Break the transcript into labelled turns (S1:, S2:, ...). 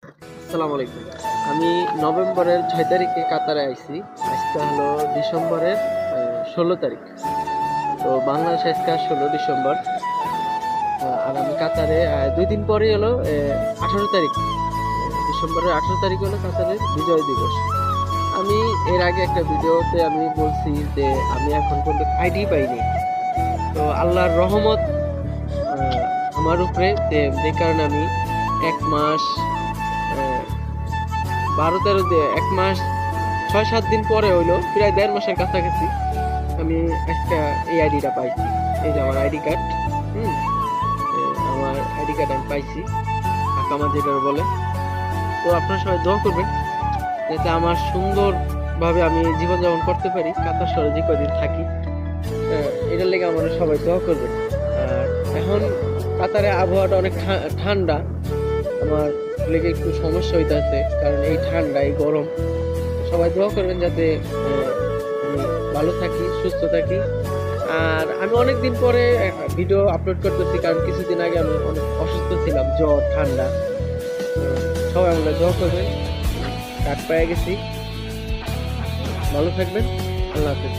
S1: আসসালামু আলাইকুম। আমি নভেম্বরের ৬ তারিখে কাতারে আইছি। আজকে হলো ডিসেম্বরের ১৬ তারিখ। তো বাংলাদেশ আজকে ১৬ ডিসেম্বর। আর আমি কাতারে ২ দিন পরেই হলো ১৮ তারিখ। ডিসেম্বরের ১৮ তারিখ হলো কাতারের বিজয় দিবস। আমি এর আগে একটা ভিডিওতে আমি বলছি যে আমি এখন পর্যন্ত আইডি পাইনি। তো আল্লাহর রহমত আমার উপরে যে কারণে আমি ১ মাস ১২-১৩ দিয়ে ১ মাস ৬-৭ দিন পরে হইলো প্রায় ১.৫ মাসের কাছাকাছি আমি একটা এই আইডিটা পাইছি। এই যে আমার আইডি কার্ড। হুম আমার আইডি কার্ড আমি পাইছি, আকামা যেটা বলে। তো আপনারা সবাই দোয়া করবেন যাতে আমার সুন্দরভাবে আমি জীবনযাপন করতে পারি কাতার শহরে যে কদিন থাকি। এটার লেগে আমরা সবাই দোয়া করবেন। আর এখন কাতারে আবহাওয়াটা অনেক ঠান্ডা, আমার লেগে একটু সমস্যা হইতেছে, কারণ এই ঠান্ডা এই গরম। সবাই দোয়া করবেন যাতে আমি ভালো থাকি, সুস্থ থাকি। আর আমি অনেকদিন পরে ভিডিও আপলোড করতেছি, কারণ কিছুদিন আগে আমি অনেক অসুস্থ ছিলাম, জ্বর ঠান্ডা। সবাই আমাকে দোয়া করবেন। কাট পেয়ে গেছি, ভালো থাকবেন। আল্লাহ হাফেজ।